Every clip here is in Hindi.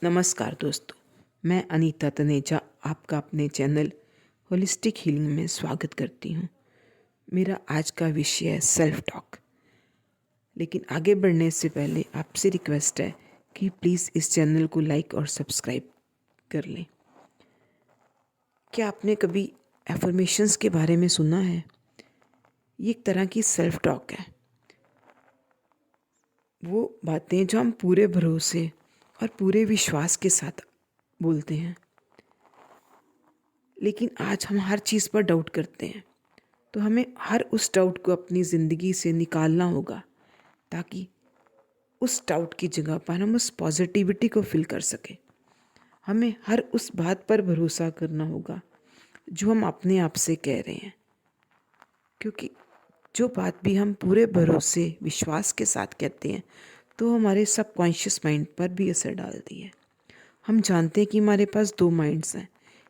नमस्कार दोस्तों, मैं अनीता तनेजा आपका अपने चैनल होलिस्टिक हीलिंग में स्वागत करती हूँ। मेरा आज का विषय है सेल्फ टॉक। लेकिन आगे बढ़ने से पहले आपसे रिक्वेस्ट है कि प्लीज़ इस चैनल को लाइक और सब्सक्राइब कर लें। क्या आपने कभी एफर्मेशंस के बारे में सुना है? ये एक तरह की सेल्फ टॉक है। वो बातें जो हम पूरे भरोसे और पूरे विश्वास के साथ बोलते हैं, लेकिन आज हम हर चीज़ पर डाउट करते हैं। तो हमें हर उस डाउट को अपनी ज़िंदगी से निकालना होगा ताकि उस डाउट की जगह पर हम उस पॉजिटिविटी को फील कर सकें। हमें हर उस बात पर भरोसा करना होगा जो हम अपने आप से कह रहे हैं, क्योंकि जो बात भी हम पूरे भरोसे विश्वास के साथ कहते हैं तो हमारे सबकॉन्शियस माइंड पर भी असर डालती है। हम जानते हैं कि हमारे पास दो माइंड्स हैं,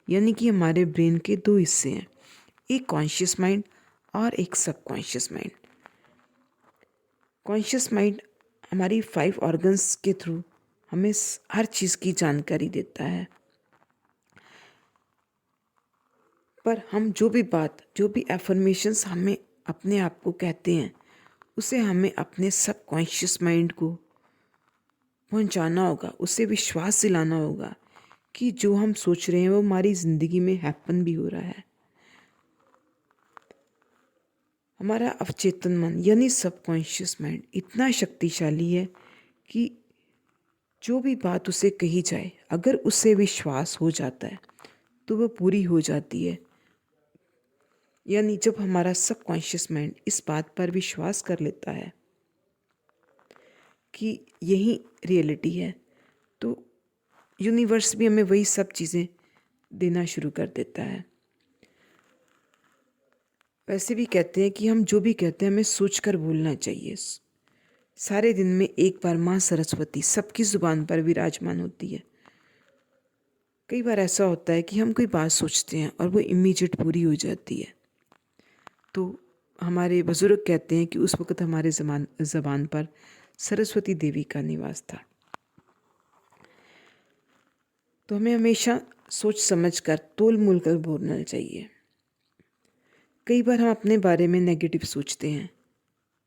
यानी कि हमारे ब्रेन के दो हिस्से हैं, एक कॉन्शियस माइंड और एक सबकॉन्शियस माइंड। कॉन्शियस माइंड हमारी 5 ऑर्गन्स के थ्रू हमें हर चीज़ की जानकारी देता है, पर हम जो भी एफर्मेशंस हमें अपने आप को कहते हैं, उसे हमें अपने सबकॉन्शियस माइंड को पहुंचाना होगा, उसे विश्वास दिलाना होगा कि जो हम सोच रहे हैं वो हमारी ज़िंदगी में हैपन भी हो रहा है। हमारा अवचेतन मन यानी सबकॉन्शियस माइंड इतना शक्तिशाली है कि जो भी बात उसे कही जाए, अगर उसे विश्वास हो जाता है तो वह पूरी हो जाती है। यानी जब हमारा सबकॉन्शियस माइंड इस बात पर विश्वास कर लेता है कि यही रियलिटी है, तो यूनिवर्स भी हमें वही सब चीज़ें देना शुरू कर देता है। वैसे भी कहते हैं कि हम जो भी कहते हैं हमें सोचकर बोलना चाहिए। सारे दिन में एक बार माँ सरस्वती सबकी ज़ुबान पर विराजमान होती है। कई बार ऐसा होता है कि हम कोई बात सोचते हैं और वो इमीडिएट पूरी हो जाती है। तो हमारे बुजुर्ग कहते हैं कि उस वक़्त हमारे ज़बान पर सरस्वती देवी का निवास था। तो हमें हमेशा सोच समझ कर तोल मोल कर बोलना चाहिए। कई बार हम अपने बारे में नेगेटिव सोचते हैं,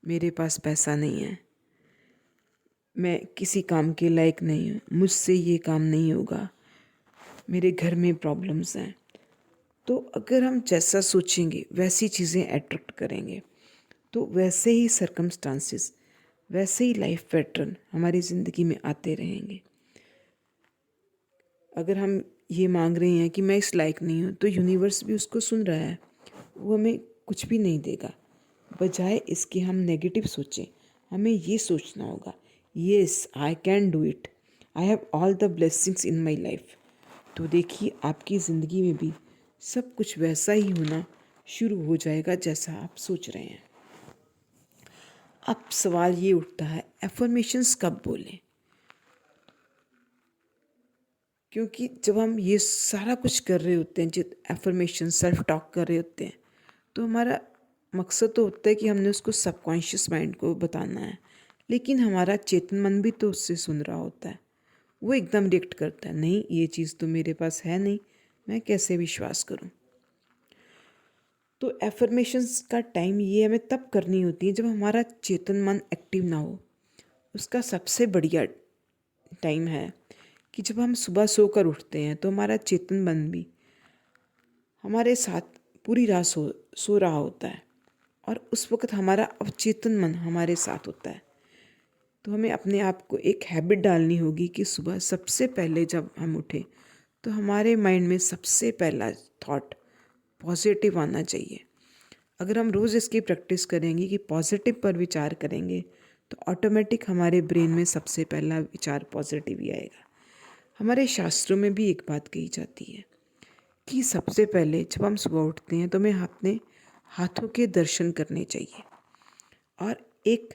मेरे पास पैसा नहीं है, मैं किसी काम के लायक नहीं हूँ, मुझसे ये काम नहीं होगा, मेरे घर में प्रॉब्लम्स हैं। तो अगर हम जैसा सोचेंगे वैसी चीज़ें अट्रैक्ट करेंगे, तो वैसे ही सर्कमस्टांसेस, वैसे ही लाइफ पैटर्न हमारी ज़िंदगी में आते रहेंगे। अगर हम ये मांग रहे हैं कि मैं इस लायक नहीं हूँ, तो यूनिवर्स भी उसको सुन रहा है, वो हमें कुछ भी नहीं देगा। बजाय इसके हम नेगेटिव सोचें, हमें ये सोचना होगा, yes I can do it, I have all the blessings in my life. तो देखिए आपकी ज़िंदगी में भी सब कुछ वैसा ही होना शुरू हो जाएगा जैसा आप सोच रहे हैं। अब सवाल ये उठता है, एफर्मेशंस कब बोलें? क्योंकि जब हम ये सारा कुछ कर रहे होते हैं, जब एफर्मेशन सेल्फ टॉक कर रहे होते हैं, तो हमारा मकसद तो होता है कि हमने उसको सबकॉन्शियस माइंड को बताना है, लेकिन हमारा चेतन मन भी तो उससे सुन रहा होता है। वो एकदम रिएक्ट करता है, नहीं ये चीज़ तो मेरे पास है नहीं, मैं कैसे विश्वास करूं। तो एफर्मेशंस का टाइम ये हमें तब करनी होती है जब हमारा चेतन मन एक्टिव ना हो। उसका सबसे बढ़िया टाइम है कि जब हम सुबह सोकर उठते हैं तो हमारा चेतन मन भी हमारे साथ पूरी रात सो रहा होता है, और उस वक़्त हमारा अवचेतन मन हमारे साथ होता है। तो हमें अपने आप को एक हैबिट डालनी होगी कि सुबह सबसे पहले जब हम उठें तो हमारे माइंड में सबसे पहला थॉट पॉजिटिव आना चाहिए। अगर हम रोज़ इसकी प्रैक्टिस करेंगे कि पॉजिटिव पर विचार करेंगे, तो ऑटोमेटिक हमारे ब्रेन में सबसे पहला विचार पॉजिटिव ही आएगा। हमारे शास्त्रों में भी एक बात कही जाती है कि सबसे पहले जब हम सुबह उठते हैं तो हमें अपने हाथों के दर्शन करने चाहिए, और एक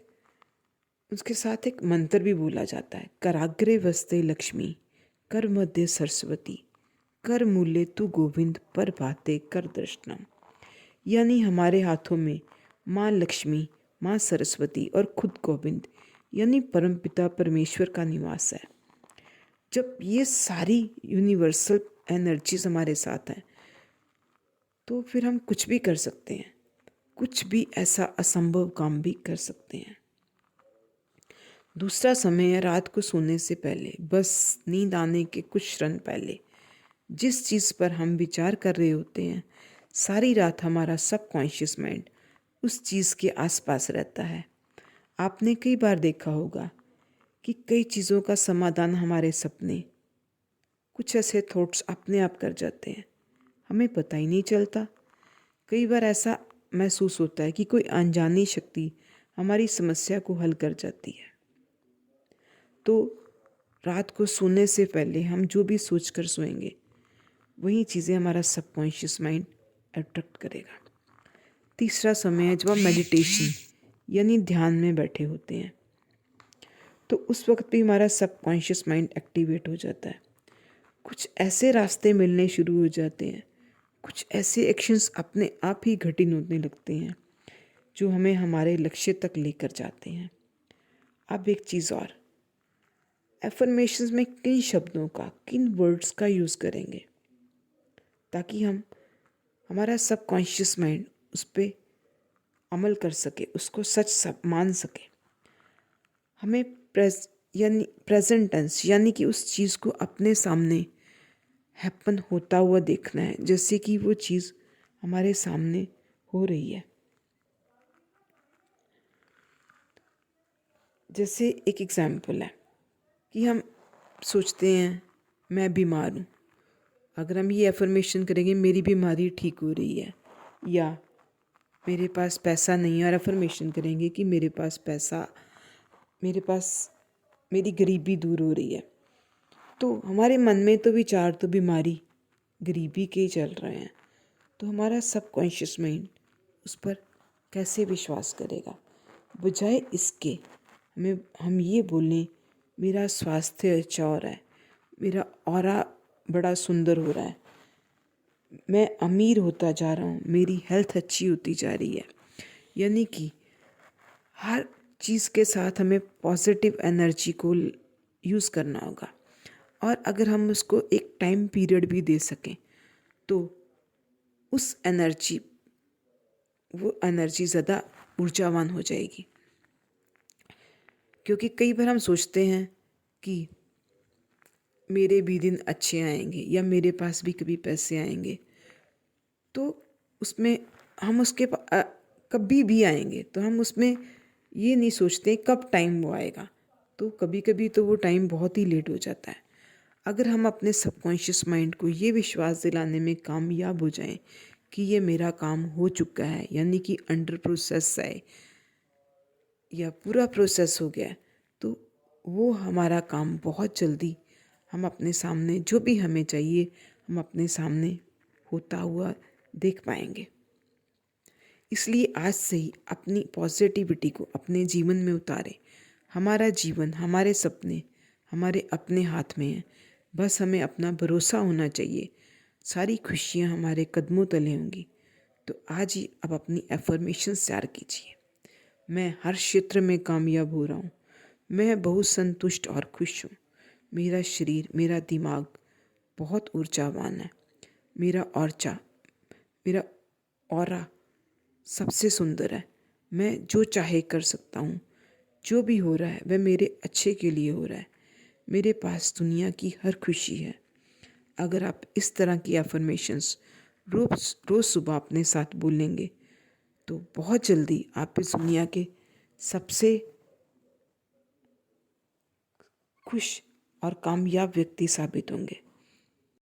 उसके साथ एक मंत्र भी बोला जाता है, कराग्रे वस्ते लक्ष्मी, कर मध्य सरस्वती, कर मूल्य तू गोविंद, पर बातें कर दर्शनम। यानी हमारे हाथों में माँ लक्ष्मी, माँ सरस्वती और खुद गोविंद यानी परमपिता परमेश्वर का निवास है। जब ये सारी यूनिवर्सल एनर्जीज हमारे साथ हैं तो फिर हम कुछ भी कर सकते हैं, कुछ भी ऐसा असंभव काम भी कर सकते हैं। दूसरा समय है रात को सोने से पहले, बस नींद आने के कुछ क्षण पहले जिस चीज़ पर हम विचार कर रहे होते हैं, सारी रात हमारा सबकॉन्शियस माइंड उस चीज़ के आसपास रहता है। आपने कई बार देखा होगा कि कई चीज़ों का समाधान हमारे सपने, कुछ ऐसे थॉट्स अपने आप कर जाते हैं, हमें पता ही नहीं चलता। कई बार ऐसा महसूस होता है कि कोई अनजानी शक्ति हमारी समस्या को हल कर जाती है। तो रात को सोने से पहले हम जो भी सोच कर सोएंगे वही चीज़ें हमारा सबकॉन्शियस माइंड अट्रैक्ट करेगा। तीसरा समय है जब हम मेडिटेशन यानी ध्यान में बैठे होते हैं, तो उस वक्त भी हमारा सबकॉन्शियस माइंड एक्टिवेट हो जाता है। कुछ ऐसे रास्ते मिलने शुरू हो जाते हैं, कुछ ऐसे एक्शंस अपने आप ही घटित होने लगते हैं जो हमें हमारे लक्ष्य तक लेकर जाते हैं। अब एक चीज़ और, एफर्मेशंस में किन शब्दों का, किन वर्ड्स का यूज़ करेंगे ताकि हमारा सबकॉन्शियस माइंड उस पर अमल कर सके, उसको सच मान सके। हमें प्रेजेंट टेंस यानी कि उस चीज़ को अपने सामने हैपन होता हुआ देखना है, जैसे कि वो चीज़ हमारे सामने हो रही है। जैसे एक एग्जाम्पल है कि हम सोचते हैं मैं बीमार हूँ, अगर हम ये एफर्मेशन करेंगे मेरी बीमारी ठीक हो रही है, या मेरे पास पैसा नहीं है और एफर्मेशन करेंगे कि मेरे पास पैसा, मेरी गरीबी दूर हो रही है, तो हमारे मन में तो विचार तो बीमारी गरीबी के ही चल रहे हैं। तो हमारा सबकॉन्शियस माइंड उस पर कैसे विश्वास करेगा? बजाय इसके हम ये बोलें मेरा स्वास्थ्य अच्छा हो रहा है, मेरा ऑरा बड़ा सुंदर हो रहा है, मैं अमीर होता जा रहा हूँ, मेरी हेल्थ अच्छी होती जा रही है। यानी कि हर चीज़ के साथ हमें पॉजिटिव एनर्जी को यूज़ करना होगा, और अगर हम उसको एक टाइम पीरियड भी दे सकें तो वो एनर्जी ज़्यादा ऊर्जावान हो जाएगी। क्योंकि कई बार हम सोचते हैं कि मेरे भी दिन अच्छे आएंगे या मेरे पास भी कभी पैसे आएंगे, तो उसमें हम कभी भी आएंगे, तो हम उसमें ये नहीं सोचते कब टाइम वो आएगा, तो कभी कभी तो वो टाइम बहुत ही लेट हो जाता है। अगर हम अपने सबकॉन्शियस माइंड को ये विश्वास दिलाने में कामयाब हो जाएं कि ये मेरा काम हो चुका है, यानी कि अंडर प्रोसेस है या पूरा प्रोसेस हो गया है, तो वो हमारा काम बहुत जल्दी हम अपने सामने जो भी हमें चाहिए हम अपने सामने होता हुआ देख पाएंगे। इसलिए आज से ही अपनी पॉजिटिविटी को अपने जीवन में उतारें। हमारा जीवन, हमारे सपने हमारे अपने हाथ में हैं, बस हमें अपना भरोसा होना चाहिए। सारी खुशियाँ हमारे कदमों तले होंगी। तो आज ही अब अपनी एफर्मेशन तैयार कीजिए। मैं हर क्षेत्र में कामयाब हो रहा हूँ, मैं बहुत संतुष्ट और खुश हूँ, मेरा शरीर, मेरा दिमाग बहुत ऊर्जावान है, मेरा ऑरा सबसे सुंदर है, मैं जो चाहे कर सकता हूँ, जो भी हो रहा है वह मेरे अच्छे के लिए हो रहा है, मेरे पास दुनिया की हर खुशी है। अगर आप इस तरह की एफर्मेशंस रोज़ सुबह अपने साथ बोलेंगे तो बहुत जल्दी आप इस दुनिया के सबसे खुश और कामयाब व्यक्ति साबित होंगे।